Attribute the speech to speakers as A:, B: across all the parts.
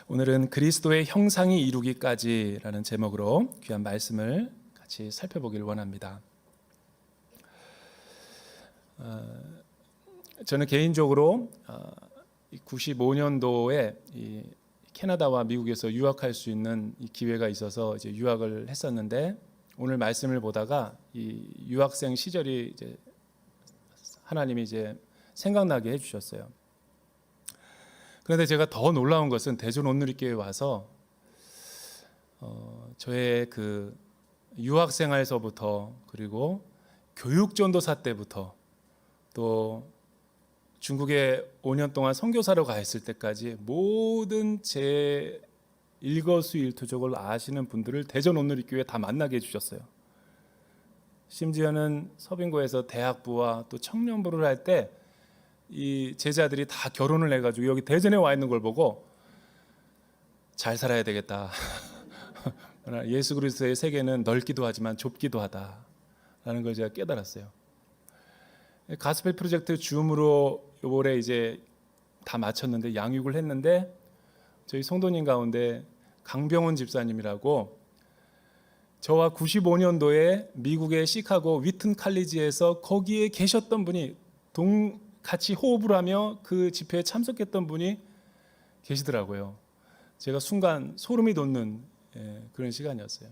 A: 오늘은 그리스도의 형상이 이루기까지라는 제목으로 귀한 말씀을 같이 살펴보기를 원합니다. 저는 개인적으로 95년도에 캐나다와 미국에서 유학할 수 있는 이 기회가 있어서 이제 유학을 했었는데, 오늘 말씀을 보다가 이 유학생 시절이 이제 하나님이 이제 생각나게 해주셨어요. 그런데 제가 더 놀라운 것은 대전 온누리교회에 와서 저의 그 유학생활서부터, 그리고 교육전도사 때부터, 또 중국에 5년 동안 선교사로 가 있을 때까지 모든 제 일거수일투족을 아시는 분들을 대전 온누리교회에 다 만나게 해주셨어요. 심지어는 서빙고에서 대학부와 또 청년부를 할 때 이 제자들이 다 결혼을 해가지고 여기 대전에 와 있는 걸 보고 잘 살아야 되겠다. 예수 그리스도의 세계는 넓기도 하지만 좁기도 하다라는 걸 제가 깨달았어요. 가스펠 프로젝트 줌으로 올해 이제 다 마쳤는데, 양육을 했는데, 저희 성도님 가운데 강병훈 집사님이라고, 저와 95년도에 미국의 시카고 위튼 칼리지에서 거기에 계셨던 분이, 같이 호흡을 하며 그 집회에 참석했던 분이 계시더라고요. 제가 순간 소름이 돋는 그런 시간이었어요.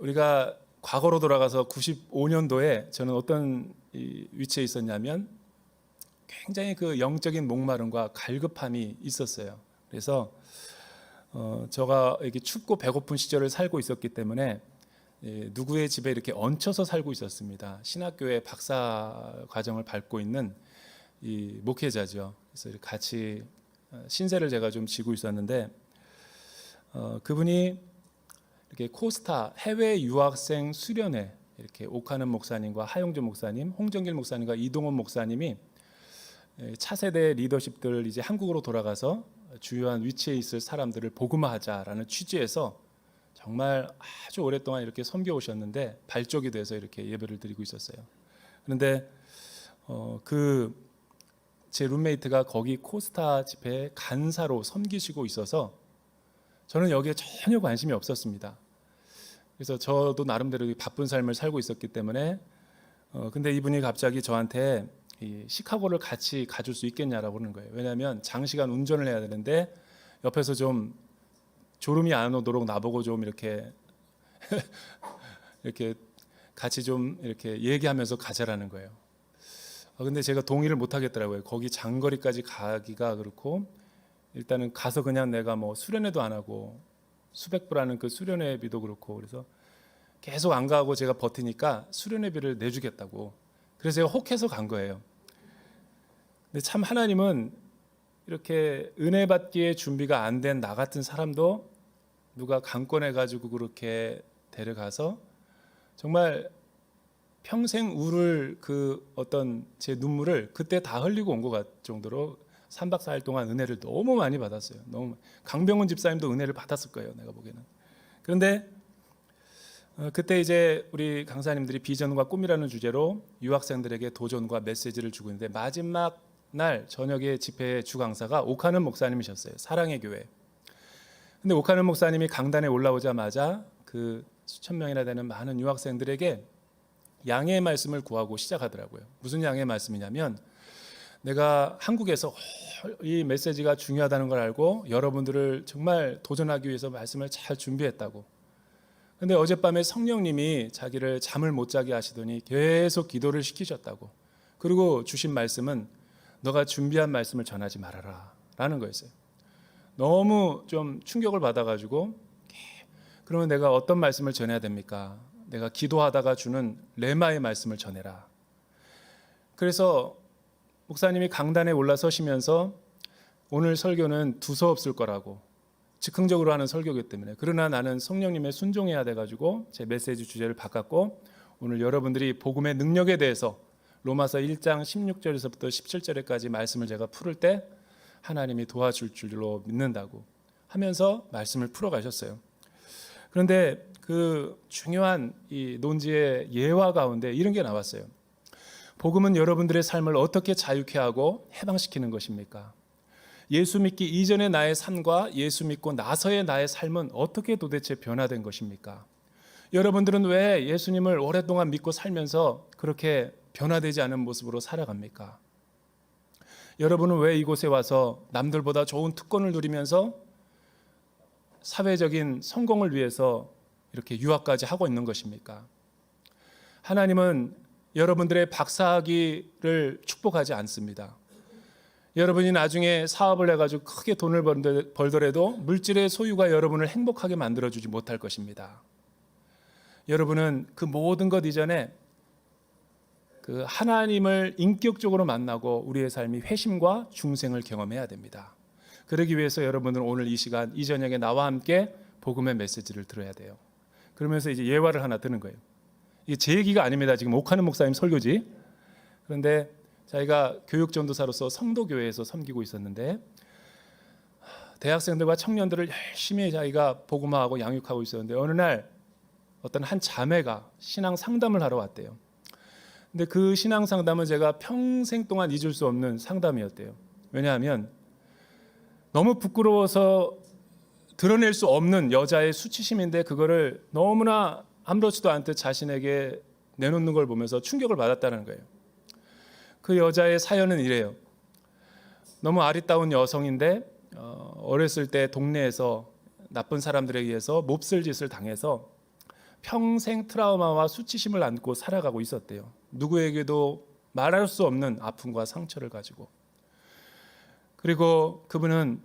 A: 우리가 과거로 돌아가서 95년도에 저는 어떤 위치에 있었냐면, 굉장히 그 영적인 목마름과 갈급함이 있었어요. 그래서 제가 이렇게 춥고 배고픈 시절을 살고 있었기 때문에 누구의 집에 이렇게 얹혀서 살고 있었습니다. 신학교의 박사 과정을 밟고 있는 이 목회자죠. 그래서 같이 신세를 제가 좀 지고 있었는데, 그분이 이렇게 코스타 해외 유학생 수련회, 이렇게 오카는 목사님과 하용주 목사님, 홍정길 목사님과 이동원 목사님이 차세대 리더십들 이제 한국으로 돌아가서 주요한 위치에 있을 사람들을 복음화하자라는 취지에서 정말 아주 오랫동안 이렇게 섬겨 오셨는데, 발족이 돼서 이렇게 예배를 드리고 있었어요. 그런데 제 룸메이트가 거기 코스타 집회에 간사로 섬기시고 있어서 저는 여기에 전혀 관심이 없었습니다. 그래서 저도 나름대로 바쁜 삶을 살고 있었기 때문에 근데 이분이 갑자기 저한테 이 시카고를 같이 가줄 수 있겠냐라고 하는 거예요. 왜냐하면 장시간 운전을 해야 되는데 옆에서 좀 졸음이 안 오도록 나보고 좀 이렇게 이렇게 같이 좀 이렇게 얘기하면서 가자라는 거예요. 근데 제가 동의를 못 하겠더라고요. 거기 장거리까지 가기가 그렇고, 일단은 가서 그냥 내가 뭐 수련회도 안 하고 수백 불 하는 그 수련회비도 그렇고, 그래서 계속 안 가고 제가 버티니까 수련회비를 내주겠다고. 그래서 제가 혹해서 간 거예요. 근데 참 하나님은 이렇게 은혜 받기에 준비가 안 된 나 같은 사람도 누가 강권해가지고 그렇게 데려가서 정말 평생 울을 그 어떤 제 눈물을 그때 다 흘리고 온 것 같을 정도로 3박 4일 동안 은혜를 너무 많이 받았어요. 너무. 강병훈 집사님도 은혜를 받았을 거예요, 내가 보기에는. 그런데 그때 이제 우리 강사님들이 비전과 꿈이라는 주제로 유학생들에게 도전과 메시지를 주고 있는데, 마지막 날 저녁에 집회 주 강사가 오카는 목사님이셨어요. 사랑의 교회. 근데 오카는 목사님이 강단에 올라오자마자 그 수천 명이나 되는 많은 유학생들에게 양해의 말씀을 구하고 시작하더라고요. 무슨 양해의 말씀이냐면, 내가 한국에서 이 메시지가 중요하다는 걸 알고 여러분들을 정말 도전하기 위해서 말씀을 잘 준비했다고. 근데 어젯밤에 성령님이 자기를 잠을 못 자게 하시더니 계속 기도를 시키셨다고. 그리고 주신 말씀은 너가 준비한 말씀을 전하지 말아라 라는 거였어요. 너무 좀 충격을 받아가지고, 그러면 내가 어떤 말씀을 전해야 됩니까? 내가 기도하다가 주는 레마의 말씀을 전해라. 그래서 목사님이 강단에 올라서시면서 오늘 설교는 두서없을 거라고, 즉흥적으로 하는 설교이기 때문에, 그러나 나는 성령님의 순종해야 돼가지고 제 메시지 주제를 바꿨고, 오늘 여러분들이 복음의 능력에 대해서 로마서 1장 16절에서부터 17절까지 말씀을 제가 풀을 때 하나님이 도와줄 줄로 믿는다고 하면서 말씀을 풀어가셨어요. 그런데 그 중요한 이 논지의 예화 가운데 이런 게 나왔어요. 복음은 여러분들의 삶을 어떻게 자유케 하고 해방시키는 것입니까? 예수 믿기 이전의 나의 삶과 예수 믿고 나서의 나의 삶은 어떻게 도대체 변화된 것입니까? 여러분들은 왜 예수님을 오랫동안 믿고 살면서 그렇게 변화되지 않은 모습으로 살아갑니까? 여러분은 왜 이곳에 와서 남들보다 좋은 특권을 누리면서 사회적인 성공을 위해서 이렇게 유학까지 하고 있는 것입니까? 하나님은 여러분들의 박사학위를 축복하지 않습니다. 여러분이 나중에 사업을 해가지고 크게 돈을 벌더라도 물질의 소유가 여러분을 행복하게 만들어주지 못할 것입니다. 여러분은 그 모든 것 이전에 그 하나님을 인격적으로 만나고 우리의 삶이 회심과 중생을 경험해야 됩니다. 그러기 위해서 여러분은 오늘 이 시간 이 저녁에 나와 함께 복음의 메시지를 들어야 돼요. 그러면서 이제 예화를 하나 드는 거예요. 이게 제 얘기가 아닙니다. 지금 옥하는 목사님 설교지. 그런데 저희가 교육전도사로서 성도교회에서 섬기고 있었는데 대학생들과 청년들을 열심히 자기가 복음화하고 양육하고 있었는데 어느 날 어떤 한 자매가 신앙 상담을 하러 왔대요. 근데 그 신앙 상담은 제가 평생 동안 잊을 수 없는 상담이었대요. 왜냐하면 너무 부끄러워서 드러낼 수 없는 여자의 수치심인데 그거를 너무나 아무렇지도 않듯 자신에게 내놓는 걸 보면서 충격을 받았다는 거예요. 그 여자의 사연은 이래요. 너무 아리따운 여성인데 어렸을 때 동네에서 나쁜 사람들에 의해서 몹쓸 짓을 당해서 평생 트라우마와 수치심을 안고 살아가고 있었대요. 누구에게도 말할 수 없는 아픔과 상처를 가지고. 그리고 그분은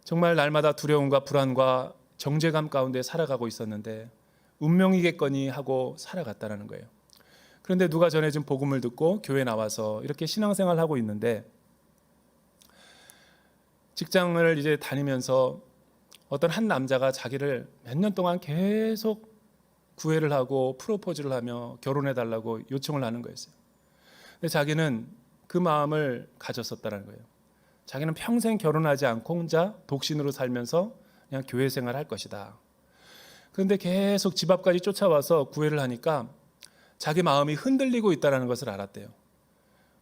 A: 정말 날마다 두려움과 불안과 정죄감 가운데 살아가고 있었는데 운명이겠거니 하고 살아갔다는 거예요. 그런데 누가 전해준 복음을 듣고 교회 나와서 이렇게 신앙생활을 하고 있는데 직장을 이제 다니면서 어떤 한 남자가 자기를 몇 년 동안 계속 구애를 하고 프로포즈를 하며 결혼해달라고 요청을 하는 거였어요. 근데 자기는 그 마음을 가졌었다는 거예요. 자기는 평생 결혼하지 않고 혼자 독신으로 살면서 그냥 교회 생활할 것이다. 그런데 계속 집 앞까지 쫓아와서 구애를 하니까 자기 마음이 흔들리고 있다는 것을 알았대요.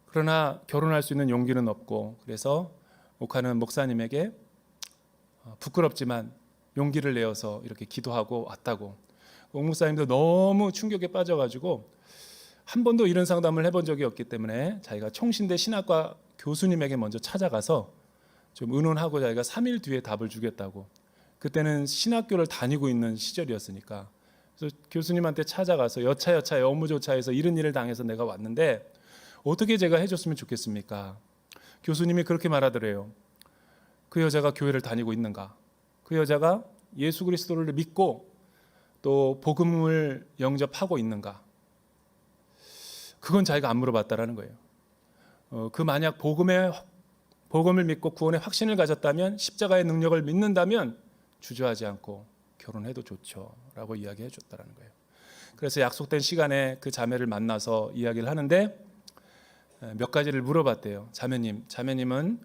A: 그러나 결혼할 수 있는 용기는 없고 그래서 옥하는 목사님에게 부끄럽지만 용기를 내어서 이렇게 기도하고 왔다고. 옥 목사님도 너무 충격에 빠져가지고 한 번도 이런 상담을 해본 적이 없기 때문에 자기가 총신대 신학과 교수님에게 먼저 찾아가서 좀 의논하고 자기가 3일 뒤에 답을 주겠다고. 그때는 신학교를 다니고 있는 시절이었으니까 그래서 교수님한테 찾아가서 여차여차에 업무조차해서 이런 일을 당해서 내가 왔는데 어떻게 제가 해줬으면 좋겠습니까? 교수님이 그렇게 말하더래요. 그 여자가 교회를 다니고 있는가? 그 여자가 예수 그리스도를 믿고 또 복음을 영접하고 있는가? 그건 자기가 안 물어봤다라는 거예요. 그 만약 복음을 믿고 구원의 확신을 가졌다면 십자가의 능력을 믿는다면 주저하지 않고 결혼해도 좋죠 라고 이야기해 줬다는 거예요. 그래서 약속된 시간에 그 자매를 만나서 이야기를 하는데 몇 가지를 물어봤대요. 자매님은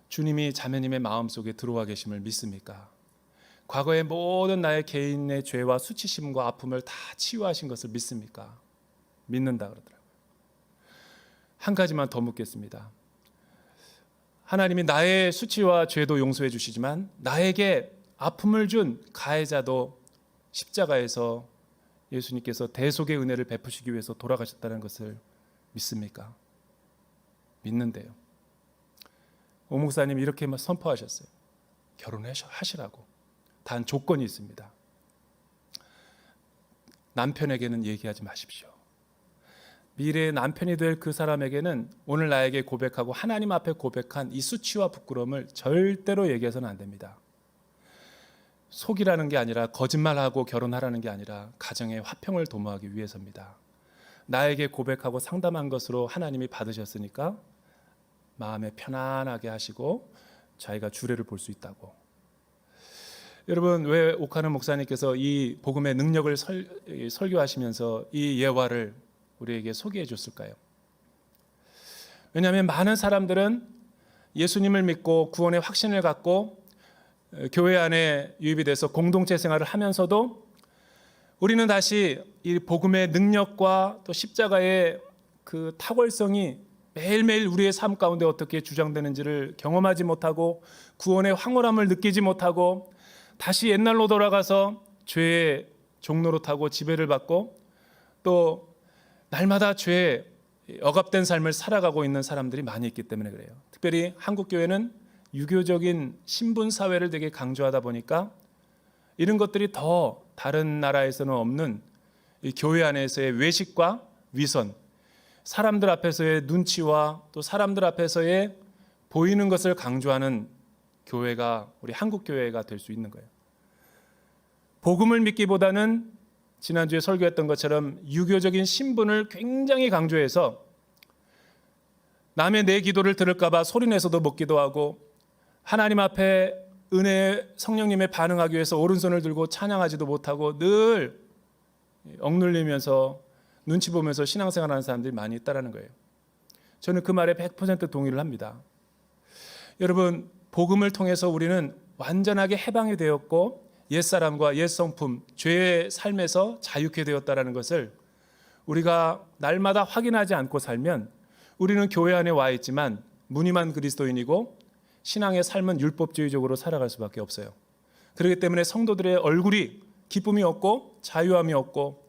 A: 주님이 자매님의 마음속에 들어와 계심을 믿습니까? 과거의 모든 나의 개인의 죄와 수치심과 아픔을 다 치유하신 것을 믿습니까? 믿는다 그러더라고요. 한 가지만 더 묻겠습니다. 하나님이 나의 수치와 죄도 용서해 주시지만 나에게 아픔을 준 가해자도 십자가에서 예수님께서 대속의 은혜를 베푸시기 위해서 돌아가셨다는 것을 믿습니까? 믿는데요. 오 목사님 이렇게 선포하셨어요. 결혼하시라고. 단 조건이 있습니다. 남편에게는 얘기하지 마십시오. 미래의 남편이 될 그 사람에게는 오늘 나에게 고백하고 하나님 앞에 고백한 이 수치와 부끄러움을 절대로 얘기해서는 안 됩니다. 속이라는 게 아니라 거짓말하고 결혼하라는 게 아니라 가정의 화평을 도모하기 위해서입니다. 나에게 고백하고 상담한 것으로 하나님이 받으셨으니까 마음에 편안하게 하시고 자기가 주례를 볼 수 있다고. 여러분 왜 옥하는 목사님께서 이 복음의 능력을 설교하시면서 이 예화를 우리에게 소개해 줬을까요? 왜냐하면 많은 사람들은 예수님을 믿고 구원의 확신을 갖고 교회 안에 유입이 돼서 공동체 생활을 하면서도 우리는 다시 이 복음의 능력과 또 십자가의 그 탁월성이 매일매일 우리의 삶 가운데 어떻게 주장되는지를 경험하지 못하고 구원의 황홀함을 느끼지 못하고 다시 옛날로 돌아가서 죄의 종로로 타고 지배를 받고 또 날마다 죄에 억압된 삶을 살아가고 있는 사람들이 많이 있기 때문에 그래요. 특별히 한국 교회는 유교적인 신분 사회를 되게 강조하다 보니까 이런 것들이 더 다른 나라에서는 없는 이 교회 안에서의 외식과 위선, 사람들 앞에서의 눈치와 또 사람들 앞에서의 보이는 것을 강조하는 교회가 우리 한국 교회가 될 수 있는 거예요. 복음을 믿기보다는 지난주에 설교했던 것처럼 유교적인 신분을 굉장히 강조해서 남의 내 기도를 들을까 봐 소리내서도 못 기도하고 하나님 앞에 은혜 성령님에 반응하기 위해서 오른손을 들고 찬양하지도 못하고 늘 억눌리면서 눈치 보면서 신앙생활하는 사람들이 많이 있다는 거예요. 저는 그 말에 100% 동의를 합니다. 여러분, 복음을 통해서 우리는 완전하게 해방이 되었고 옛사람과 옛성품, 죄의 삶에서 자유케 되었다는 것을 우리가 날마다 확인하지 않고 살면 우리는 교회 안에 와 있지만 무늬만 그리스도인이고 신앙의 삶은 율법주의적으로 살아갈 수밖에 없어요. 그렇기 때문에 성도들의 얼굴이 기쁨이 없고 자유함이 없고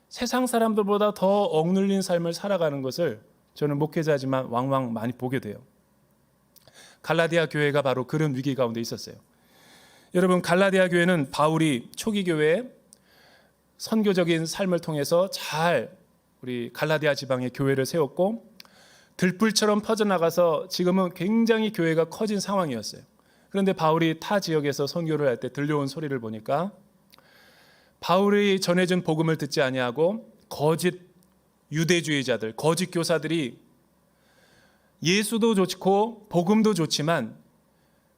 A: 세상 사람들보다 더 억눌린 삶을 살아가는 것을 저는 목회자지만 왕왕 많이 보게 돼요. 갈라디아 교회가 바로 그런 위기 가운데 있었어요. 여러분, 갈라디아 교회는 바울이 초기 교회에 선교적인 삶을 통해서 잘 우리 갈라디아 지방의 교회를 세웠고 들불처럼 퍼져나가서 지금은 굉장히 교회가 커진 상황이었어요. 그런데 바울이 타 지역에서 선교를 할 때 들려온 소리를 보니까 바울이 전해준 복음을 듣지 아니하고 거짓 유대주의자들, 거짓 교사들이 예수도 좋고 복음도 좋지만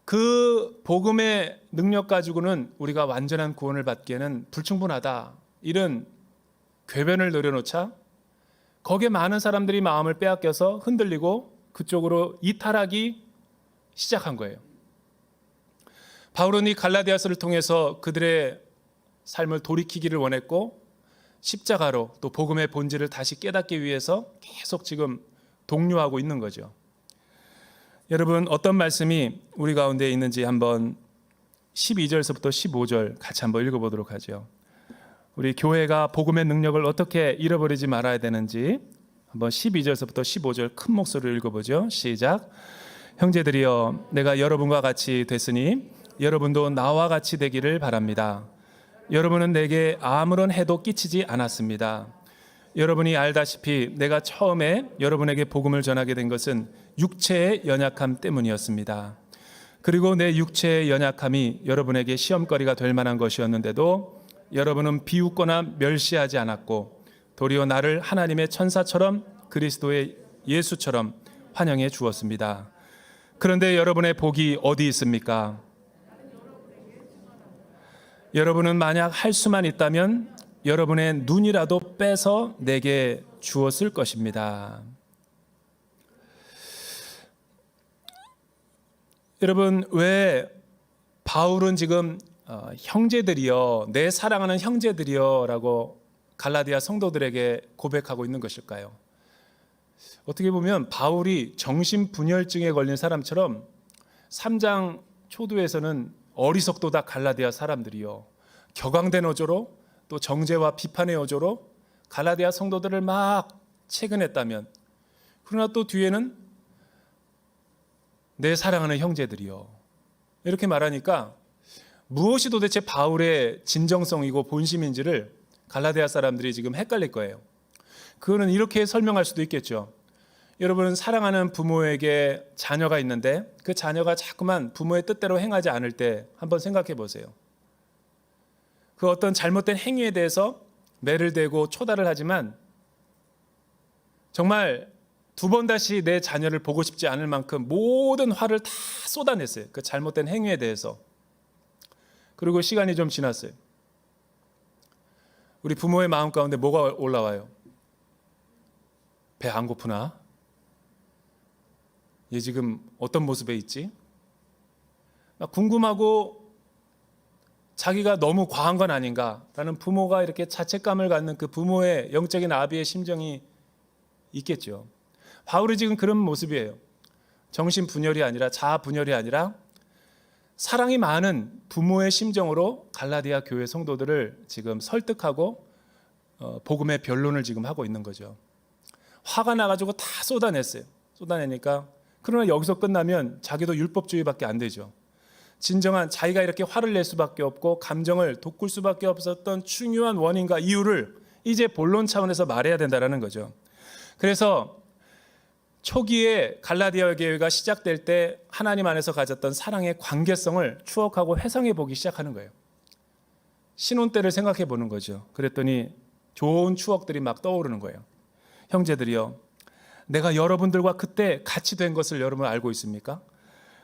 A: 그 복음의 능력 가지고는 우리가 완전한 구원을 받기에는 불충분하다, 이런 궤변을 내려놓자 거기에 많은 사람들이 마음을 빼앗겨서 흔들리고 그쪽으로 이탈하기 시작한 거예요. 바울은 이 갈라디아서를 통해서 그들의 삶을 돌이키기를 원했고 십자가로 또 복음의 본질을 다시 깨닫기 위해서 계속 지금 독려하고 있는 거죠. 여러분, 어떤 말씀이 우리 가운데 있는지 한번 12절서부터 15절 같이 한번 읽어보도록 하죠. 우리 교회가 복음의 능력을 어떻게 잃어버리지 말아야 되는지 한번 12절서부터 15절 큰 목소리로 읽어보죠. 시작. 형제들이여, 내가 여러분과 같이 됐으니 여러분도 나와 같이 되기를 바랍니다. 여러분은 내게 아무런 해도 끼치지 않았습니다. 여러분이 알다시피 내가 처음에 여러분에게 복음을 전하게 된 것은 육체의 연약함 때문이었습니다. 그리고 내 육체의 연약함이 여러분에게 시험거리가 될 만한 것이었는데도 여러분은 비웃거나 멸시하지 않았고 도리어 나를 하나님의 천사처럼 그리스도의 예수처럼 환영해 주었습니다. 그런데 여러분의 복이 어디 있습니까? 여러분은 만약 할 수만 있다면 여러분의 눈이라도 빼서 내게 주었을 것입니다. 여러분, 왜 바울은 지금 형제들이여, 내 사랑하는 형제들이여 라고 갈라디아 성도들에게 고백하고 있는 것일까요? 어떻게 보면 바울이 정신분열증에 걸린 사람처럼 3장 초두에서는 어리석도다 갈라디아 사람들이여, 격앙된 어조로 또 정죄와 비판의 어조로 갈라디아 성도들을 막 채근했다면, 그러나 또 뒤에는 내 사랑하는 형제들이여 이렇게 말하니까 무엇이 도대체 바울의 진정성이고 본심인지를 갈라디아 사람들이 지금 헷갈릴 거예요. 그거는 이렇게 설명할 수도 있겠죠. 여러분은 사랑하는 부모에게 자녀가 있는데 그 자녀가 자꾸만 부모의 뜻대로 행하지 않을 때 한번 생각해 보세요. 그 어떤 잘못된 행위에 대해서 매를 대고 초달을 하지만 정말 두 번 다시 내 자녀를 보고 싶지 않을 만큼 모든 화를 다 쏟아냈어요. 그 잘못된 행위에 대해서. 그리고 시간이 좀 지났어요. 우리 부모의 마음 가운데 뭐가 올라와요? 배 안 고프나? 얘 지금 어떤 모습에 있지? 궁금하고 자기가 너무 과한 건 아닌가라는 부모가 이렇게 자책감을 갖는 그 부모의 영적인 아비의 심정이 있겠죠. 바울이 지금 그런 모습이에요. 정신 분열이 아니라 자아 분열이 아니라 사랑이 많은 부모의 심정으로 갈라디아 교회 성도들을 지금 설득하고 복음의 변론을 지금 하고 있는 거죠. 화가 나가지고 다 쏟아냈어요. 쏟아내니까 그러나 여기서 끝나면 자기도 율법주의밖에 안 되죠. 진정한 자기가 이렇게 화를 낼 수밖에 없고 감정을 돋굴 수밖에 없었던 중요한 원인과 이유를 이제 본론 차원에서 말해야 된다는 거죠. 그래서 초기에 갈라디아 교회가 시작될 때 하나님 안에서 가졌던 사랑의 관계성을 추억하고 회상해 보기 시작하는 거예요. 신혼 때를 생각해 보는 거죠. 그랬더니 좋은 추억들이 막 떠오르는 거예요. 형제들이요, 내가 여러분들과 그때 같이 된 것을 여러분 알고 있습니까?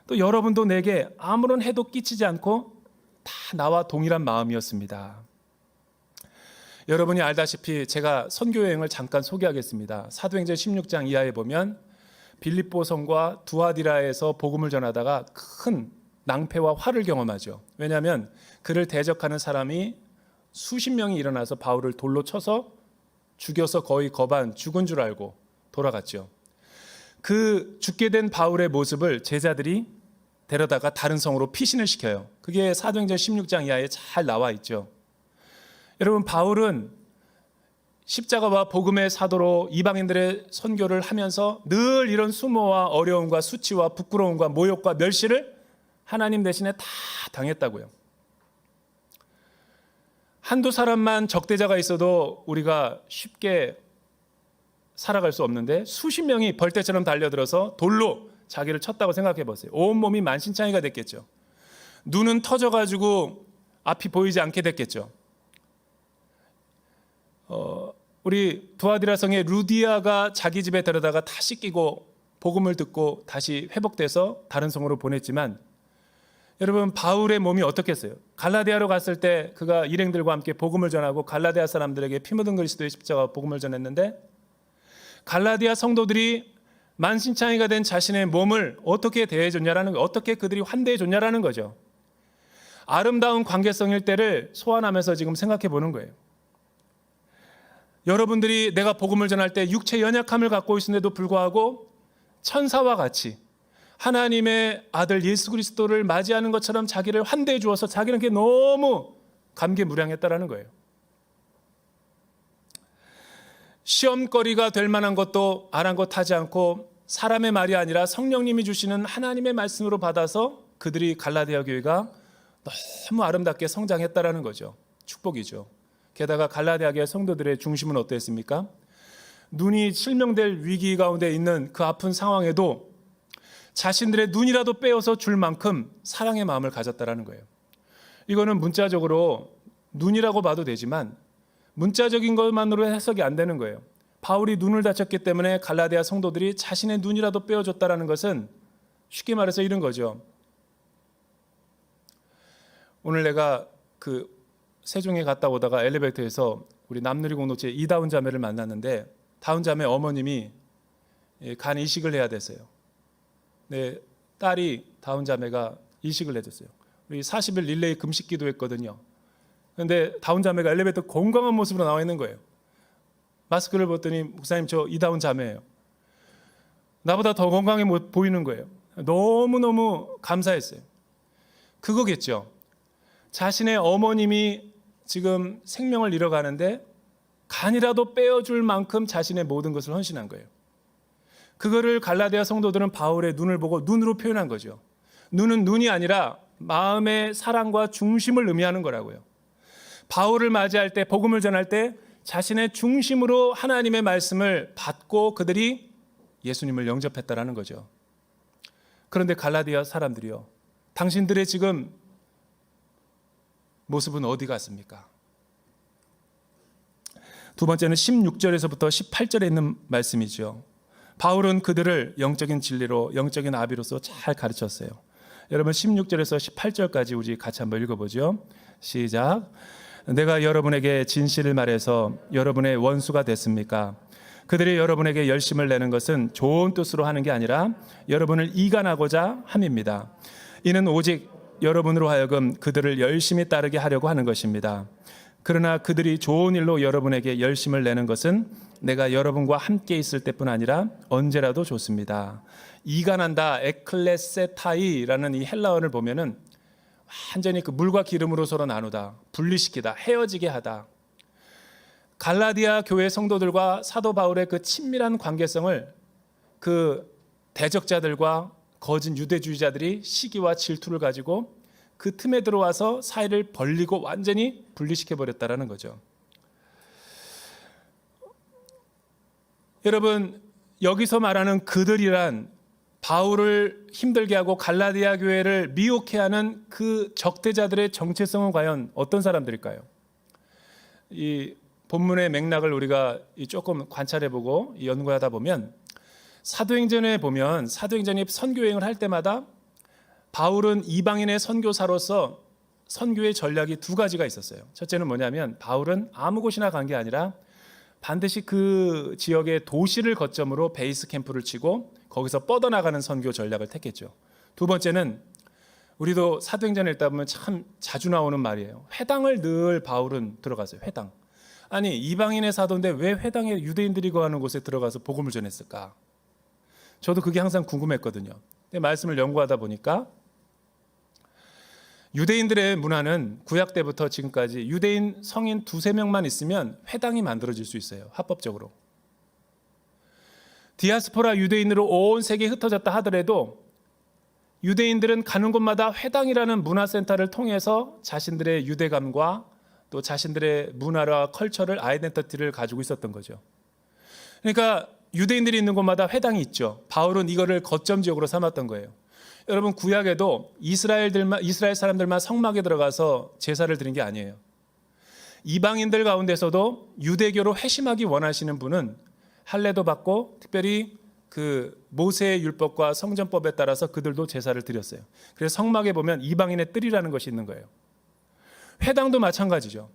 A: 또 여러분도 내게 아무런 해도 끼치지 않고 다 나와 동일한 마음이었습니다. 여러분이 알다시피 제가 선교 여행을 잠깐 소개하겠습니다. 사도행전 16장 이하에 보면 빌립보 성과 두아디라에서 복음을 전하다가 큰 낭패와 화를 경험하죠. 왜냐하면 그를 대적하는 사람이 수십 명이 일어나서 바울을 돌로 쳐서 죽여서 거의 거반 죽은 줄 알고 돌아갔죠. 그 죽게 된 바울의 모습을 제자들이 데려다가 다른 성으로 피신을 시켜요. 그게 사도행전 16장 이하에 잘 나와 있죠. 여러분, 바울은 십자가와 복음의 사도로 이방인들의 선교를 하면서 늘 이런 수모와 어려움과 수치와 부끄러움과 모욕과 멸시를 하나님 대신에 다 당했다고요. 한두 사람만 적대자가 있어도 우리가 쉽게 살아갈 수 없는데 수십 명이 벌떼처럼 달려들어서 돌로 자기를 쳤다고 생각해 보세요. 온몸이 만신창이가 됐겠죠. 눈은 터져가지고 앞이 보이지 않게 됐겠죠. 우리 두아디라 성의 루디아가 자기 집에 데려다가 다 씻기고 복음을 듣고 다시 회복돼서 다른 성으로 보냈지만, 여러분, 바울의 몸이 어떻겠어요? 갈라디아로 갔을 때 그가 일행들과 함께 복음을 전하고 갈라디아 사람들에게 피 묻은 그리스도의 십자가 복음을 전했는데, 갈라디아 성도들이 만신창이가 된 자신의 몸을 어떻게 대해줬냐라는 거, 어떻게 그들이 환대해줬냐라는 거죠. 아름다운 관계성일 때를 소환하면서 지금 생각해 보는 거예요. 여러분들이 내가 복음을 전할 때 육체 연약함을 갖고 있음에도 불구하고 천사와 같이 하나님의 아들 예수 그리스도를 맞이하는 것처럼 자기를 환대해 주어서 자기는 그게 너무 감개무량했다라는 거예요. 시험거리가 될 만한 것도 아랑곳하지 않고 사람의 말이 아니라 성령님이 주시는 하나님의 말씀으로 받아서 그들이 갈라디아 교회가 너무 아름답게 성장했다라는 거죠. 축복이죠. 게다가 갈라디아 교회 성도들의 중심은 어땠습니까? 눈이 실명될 위기 가운데 있는 그 아픈 상황에도 자신들의 눈이라도 빼어서 줄 만큼 사랑의 마음을 가졌다라는 거예요. 이거는 문자적으로 눈이라고 봐도 되지만 문자적인 것만으로 해석이 안 되는 거예요. 바울이 눈을 다쳤기 때문에 갈라디아 성도들이 자신의 눈이라도 빼어줬다라는 것은 쉽게 말해서 이런 거죠. 오늘 내가 세종에 갔다 오다가 엘리베이터에서 우리 남누리 공동체 이다운 자매를 만났는데, 다운 자매 어머님이 간 이식을 해야 됐어요. 내 딸이 다운 자매가 이식을 해줬어요. 우리 40일 릴레이 금식 기도했거든요. 그런데 다운 자매가 엘리베이터 건강한 모습으로 나와 있는 거예요. 마스크를 벗더니 목사님 저 이다운 자매예요. 나보다 더 건강해 보이는 거예요. 너무너무 감사했어요. 그거겠죠. 자신의 어머님이 지금 생명을 잃어가는데 간이라도 빼어줄 만큼 자신의 모든 것을 헌신한 거예요. 그거를 갈라디아 성도들은 바울의 눈을 보고 눈으로 표현한 거죠. 눈은 눈이 아니라 마음의 사랑과 중심을 의미하는 거라고요. 바울을 맞이할 때, 복음을 전할 때 자신의 중심으로 하나님의 말씀을 받고 그들이 예수님을 영접했다라는 거죠. 그런데 갈라디아 사람들이요, 당신들의 지금 모습은 어디 갔습니까? 두 번째는 16절에서부터 18절에 있는 말씀이죠. 바울은 그들을 영적인 진리로, 영적인 아비로서 잘 가르쳤어요. 여러분 16절에서 18절까지 우리 같이 한번 읽어보죠. 시작. 내가 여러분에게 진실을 말해서 여러분의 원수가 됐습니까? 그들이 여러분에게 열심을 내는 것은 좋은 뜻으로 하는 게 아니라 여러분을 이간하고자 함입니다. 이는 오직 여러분으로 하여금 그들을 열심히 따르게 하려고 하는 것입니다. 그러나 그들이 좋은 일로 여러분에게 열심을 내는 것은 내가 여러분과 함께 있을 때뿐 아니라 언제라도 좋습니다. 이간한다, 에클레세타이라는 이 헬라어를 보면은 완전히 그 물과 기름으로 서로 나누다, 분리시키다, 헤어지게 하다. 갈라디아 교회 성도들과 사도 바울의 그 친밀한 관계성을 그 대적자들과 거짓 유대주의자들이 시기와 질투를 가지고 그 틈에 들어와서 사이를 벌리고 완전히 분리시켜 버렸다라는 거죠. 여러분, 여기서 말하는 그들이란 바울을 힘들게 하고 갈라디아 교회를 미혹해 하는 그 적대자들의 정체성은 과연 어떤 사람들일까요? 이 본문의 맥락을 우리가 조금 관찰해보고 연구하다 보면 사도행전에 보면 사도행전이 선교여행을 할 때마다 바울은 이방인의 선교사로서 선교의 전략이 두 가지가 있었어요. 첫째는 뭐냐면 바울은 아무 곳이나 간 게 아니라 반드시 그 지역의 도시를 거점으로 베이스 캠프를 치고 거기서 뻗어나가는 선교 전략을 택했죠. 두 번째는 우리도 사도행전을 읽다 보면 참 자주 나오는 말이에요. 회당을 늘 바울은 들어가서요. 회당. 아니 이방인의 사도인데 왜 회당에 유대인들이 거하는 곳에 들어가서 복음을 전했을까? 저도 그게 항상 궁금했거든요. 근데 말씀을 연구하다 보니까 유대인들의 문화는 구약 때부터 지금까지 유대인 성인 2-3명만 있으면 회당이 만들어질 수 있어요. 합법적으로. 디아스포라 유대인으로 온 세계에 흩어졌다 하더라도 유대인들은 가는 곳마다 회당이라는 문화센터를 통해서 자신들의 유대감과 또 자신들의 문화와 컬처를 아이덴티티를 가지고 있었던 거죠. 그러니까 유대인들이 있는 곳마다 회당이 있죠. 바울은 이거를 거점 지역으로 삼았던 거예요. 여러분 구약에도 이스라엘 사람들만 성막에 들어가서 제사를 드린 게 아니에요. 이방인들 가운데서도 유대교로 회심하기 원하시는 분은 할례도 받고 특별히 그 모세의 율법과 성전법에 따라서 그들도 제사를 드렸어요. 그래서 성막에 보면 이방인의 뜰이라는 것이 있는 거예요. 회당도 마찬가지죠.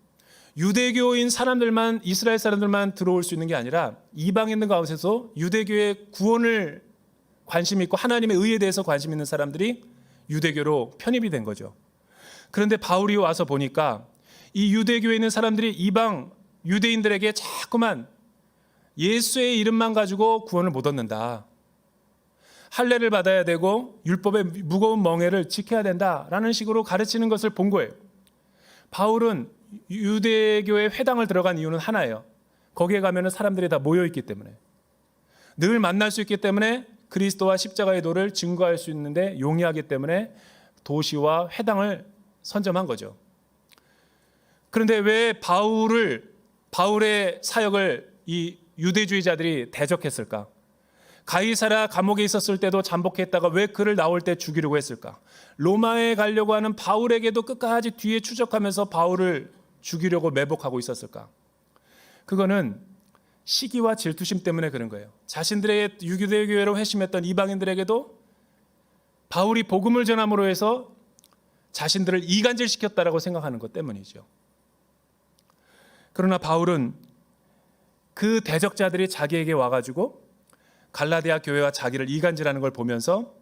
A: 유대교인 사람들만 이스라엘 사람들만 들어올 수 있는 게 아니라 이방인들 가운데서 유대교의 구원을 관심 있고 하나님의 의에 대해서 관심 있는 사람들이 유대교로 편입이 된 거죠. 그런데 바울이 와서 보니까 이 유대교에 있는 사람들이 이방 유대인들에게 자꾸만 예수의 이름만 가지고 구원을 못 얻는다. 할례를 받아야 되고 율법의 무거운 멍에를 지켜야 된다라는 식으로 가르치는 것을 본 거예요. 바울은 유대교의 회당을 들어간 이유는 하나예요. 거기에 가면 사람들이 다 모여있기 때문에 늘 만날 수 있기 때문에 그리스도와 십자가의 도를 증거할 수 있는데 용이하기 때문에 도시와 회당을 선점한 거죠. 그런데 왜 바울의 사역을 이 유대주의자들이 대적했을까? 가이사랴 감옥에 있었을 때도 잠복했다가 왜 그를 나올 때 죽이려고 했을까? 로마에 가려고 하는 바울에게도 끝까지 뒤에 추적하면서 바울을 죽이려고 매복하고 있었을까? 그거는 시기와 질투심 때문에 그런 거예요. 자신들의 유대교회로 회심했던 이방인들에게도 바울이 복음을 전함으로 해서 자신들을 이간질시켰다라고 생각하는 것 때문이죠. 그러나 바울은 그 대적자들이 자기에게 와가지고 갈라디아 교회와 자기를 이간질하는 걸 보면서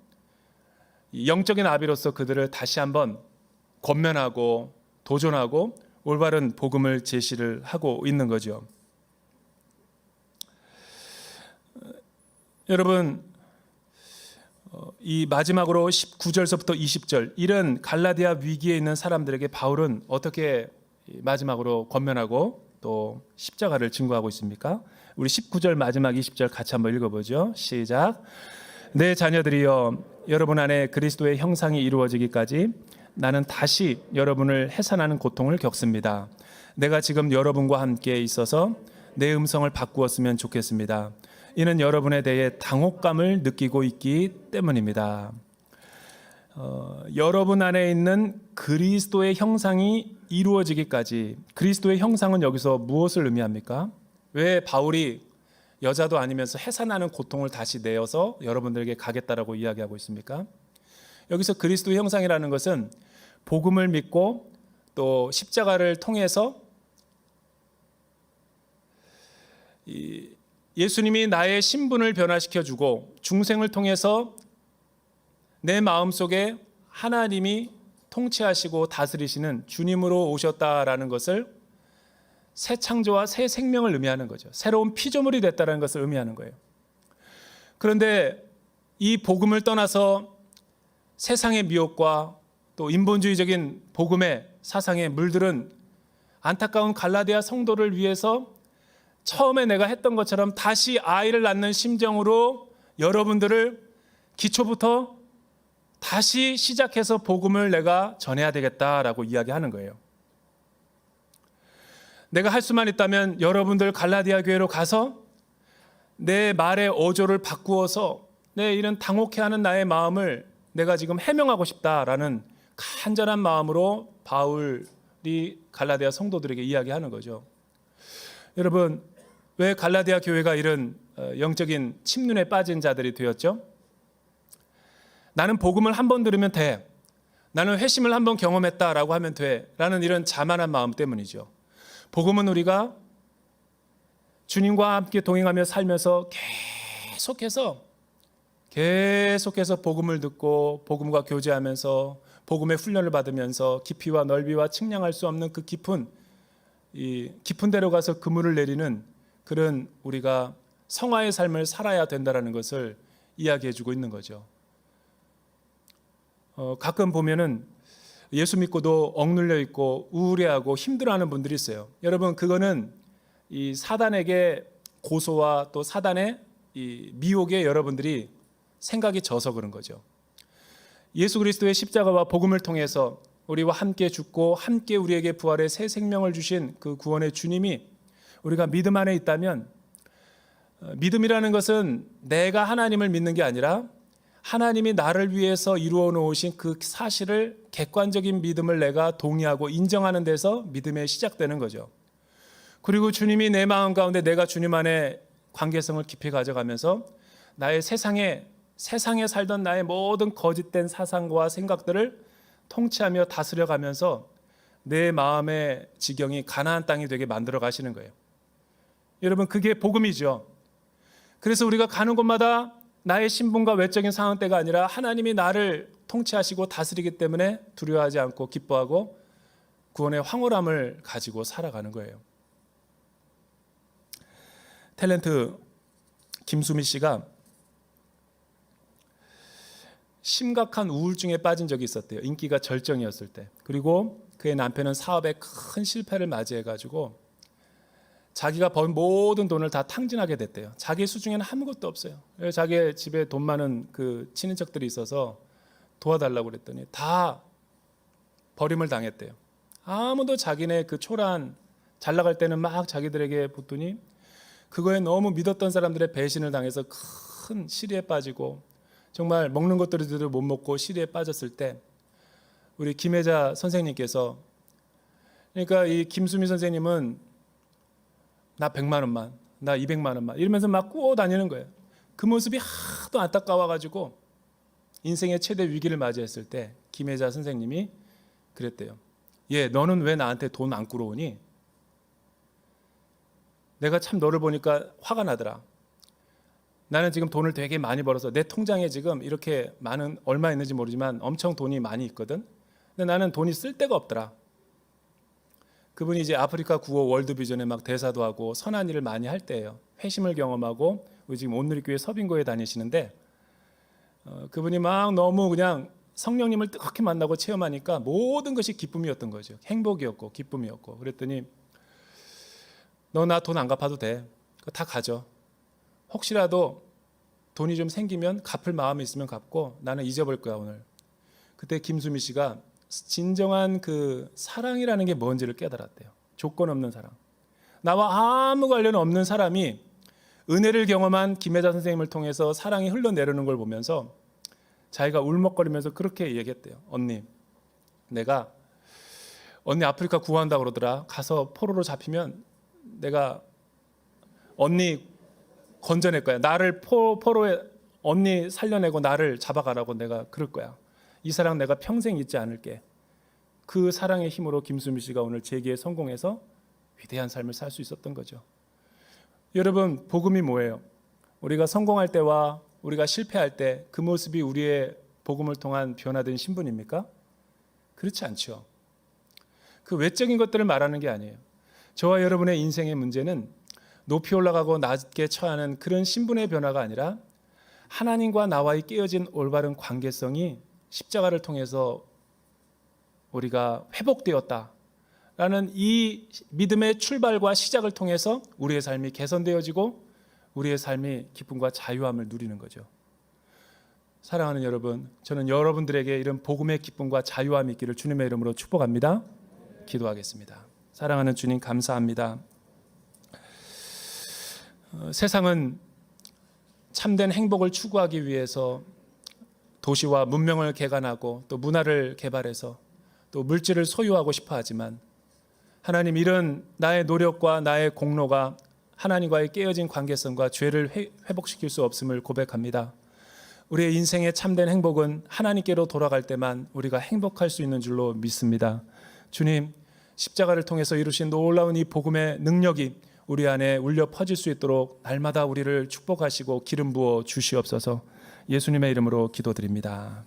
A: 영적인 아비로서 그들을 다시 한번 권면하고 도전하고 올바른 복음을 제시를 하고 있는 거죠. 여러분, 이 마지막으로 19절서부터 20절 이런 갈라디아 위기에 있는 사람들에게 바울은 어떻게 마지막으로 권면하고 또 십자가를 증거하고 있습니까? 우리 19절 마지막 20절 같이 한번 읽어보죠. 시작. 내 자녀들이여, 여러분 안에 그리스도의 형상이 이루어지기까지 나는 다시 여러분을 해산하는 고통을 겪습니다. 내가 지금 여러분과 함께 있어서 내 음성을 바꾸었으면 좋겠습니다. 이는 여러분에 대해 당혹감을 느끼고 있기 때문입니다. 여러분 안에 있는 그리스도의 형상이 이루어지기까지, 그리스도의 형상은 여기서 무엇을 의미합니까? 왜 바울이 여자도 아니면서 해산하는 고통을 다시 내어서 여러분들에게 가겠다라고 이야기하고 있습니까? 여기서 그리스도의 형상이라는 것은 복음을 믿고 또 십자가를 통해서 예수님이 나의 신분을 변화시켜주고 중생을 통해서 내 마음속에 하나님이 통치하시고 다스리시는 주님으로 오셨다라는 것을 새 창조와 새 생명을 의미하는 거죠. 새로운 피조물이 됐다는 것을 의미하는 거예요. 그런데 이 복음을 떠나서 세상의 미혹과 또 인본주의적인 복음의 사상에 물들은 안타까운 갈라디아 성도를 위해서 처음에 내가 했던 것처럼 다시 아이를 낳는 심정으로 여러분들을 기초부터 다시 시작해서 복음을 내가 전해야 되겠다라고 이야기하는 거예요. 내가 할 수만 있다면 여러분들 갈라디아 교회로 가서 내 말의 어조를 바꾸어서 내 이런 당혹해하는 나의 마음을 내가 지금 해명하고 싶다라는 간절한 마음으로 바울이 갈라디아 성도들에게 이야기하는 거죠. 여러분, 왜 갈라디아 교회가 이런 영적인 침륜에 빠진 자들이 되었죠? 나는 복음을 한 번 들으면 돼. 나는 회심을 한 번 경험했다라고 하면 돼. 라는 이런 자만한 마음 때문이죠. 복음은 우리가 주님과 함께 동행하며 살면서 계속해서 복음을 듣고 복음과 교제하면서 복음의 훈련을 받으면서 깊이와 넓이와 측량할 수 없는 그 깊은 데로 가서 그물을 내리는 그런 우리가 성화의 삶을 살아야 된다는 것을 이야기해 주고 있는 거죠. 가끔 보면은 예수 믿고도 억눌려 있고 우울해하고 힘들어하는 분들이 있어요. 여러분, 그거는 이 사단에게 고소와 또 사단의 이 미혹에 여러분들이 생각이 져서 그런 거죠. 예수 그리스도의 십자가와 복음을 통해서 우리와 함께 죽고 함께 우리에게 부활의 새 생명을 주신 그 구원의 주님이 우리가 믿음 안에 있다면, 믿음이라는 것은 내가 하나님을 믿는 게 아니라 하나님이 나를 위해서 이루어 놓으신 그 사실을 객관적인 믿음을 내가 동의하고 인정하는 데서 믿음에 시작되는 거죠. 그리고 주님이 내 마음 가운데 내가 주님 안에 관계성을 깊이 가져가면서 나의 세상에 살던 나의 모든 거짓된 사상과 생각들을 통치하며 다스려가면서 내 마음의 지경이 가나안 땅이 되게 만들어 가시는 거예요. 여러분, 그게 복음이죠. 그래서 우리가 가는 곳마다 나의 신분과 외적인 상황대가 아니라 하나님이 나를 통치하시고 다스리기 때문에 두려워하지 않고 기뻐하고 구원의 황홀함을 가지고 살아가는 거예요. 탤런트 김수미 씨가 심각한 우울증에 빠진 적이 있었대요. 인기가 절정이었을 때. 그리고 그의 남편은 사업에 큰 실패를 맞이해가지고 자기가 번 모든 돈을 다 탕진하게 됐대요. 자기 수중에는 아무것도 없어요. 자기 집에 돈 많은 그 친인척들이 있어서 도와달라고 그랬더니 다 버림을 당했대요. 아무도 자기네 그 초라한 잘 나갈 때는 막 자기들에게 붙더니 그거에 너무 믿었던 사람들의 배신을 당해서 큰 시리에 빠지고 정말 먹는 것들을 못 먹고 시리에 빠졌을 때 우리 김혜자 선생님께서, 그러니까 이 김수미 선생님은 나 100만 원만, 나 200만 원만 이러면서 막 꾸어 다니는 거예요. 그 모습이 하도 안타까워가지고 인생의 최대 위기를 맞이했을 때 김혜자 선생님이 그랬대요. 얘, 너는 왜 나한테 돈 안 꾸러오니? 내가 참 너를 보니까 화가 나더라. 나는 지금 돈을 되게 많이 벌어서 내 통장에 지금 이렇게 많은, 얼마 있는지 모르지만 엄청 돈이 많이 있거든. 근데 나는 돈이 쓸 데가 없더라. 그분이 이제 아프리카 구호 월드비전에 막 대사도 하고 선한 일을 많이 할 때예요. 회심을 경험하고 우리 지금 온누리교회 서빙고에 다니시는데 그분이 막 너무 그냥 성령님을 뜨겁게 만나고 체험하니까 모든 것이 기쁨이었던 거죠. 행복이었고 기쁨이었고. 그랬더니 너 나 돈 안 갚아도 돼. 다 가져. 혹시라도 돈이 좀 생기면 갚을 마음이 있으면 갚고 나는 잊어버릴 거야 오늘. 그때 김수미 씨가 진정한 그 사랑이라는 게 뭔지를 깨달았대요. 조건 없는 사랑. 나와 아무 관련 없는 사람이 은혜를 경험한 김혜자 선생님을 통해서 사랑이 흘러내리는 걸 보면서 자기가 울먹거리면서 그렇게 얘기했대요. 언니, 내가 언니 아프리카 구한다고 그러더라. 가서 포로로 잡히면 내가 언니 건져낼 거야. 나를 포로에 언니 살려내고 나를 잡아가라고 내가 그럴 거야. 이 사랑 내가 평생 잊지 않을게. 그 사랑의 힘으로 김수미 씨가 오늘 재기에 성공해서 위대한 삶을 살 수 있었던 거죠. 여러분, 복음이 뭐예요? 우리가 성공할 때와 우리가 실패할 때 그 모습이 우리의 복음을 통한 변화된 신분입니까? 그렇지 않죠. 그 외적인 것들을 말하는 게 아니에요. 저와 여러분의 인생의 문제는 높이 올라가고 낮게 처하는 그런 신분의 변화가 아니라 하나님과 나와의 깨어진 올바른 관계성이 십자가를 통해서 우리가 회복되었다라는 이 믿음의 출발과 시작을 통해서 우리의 삶이 개선되어지고 우리의 삶이 기쁨과 자유함을 누리는 거죠. 사랑하는 여러분, 저는 여러분들에게 이런 복음의 기쁨과 자유함이 있기를 주님의 이름으로 축복합니다. 기도하겠습니다. 사랑하는 주님, 감사합니다. 세상은 참된 행복을 추구하기 위해서 도시와 문명을 개간하고 또 문화를 개발해서 또 물질을 소유하고 싶어 하지만 하나님, 이런 나의 노력과 나의 공로가 하나님과의 깨어진 관계성과 죄를 회복시킬 수 없음을 고백합니다. 우리의 인생의 참된 행복은 하나님께로 돌아갈 때만 우리가 행복할 수 있는 줄로 믿습니다. 주님, 십자가를 통해서 이루신 놀라운 이 복음의 능력이 우리 안에 울려 퍼질 수 있도록 날마다 우리를 축복하시고 기름 부어 주시옵소서. 예수님의 이름으로 기도드립니다.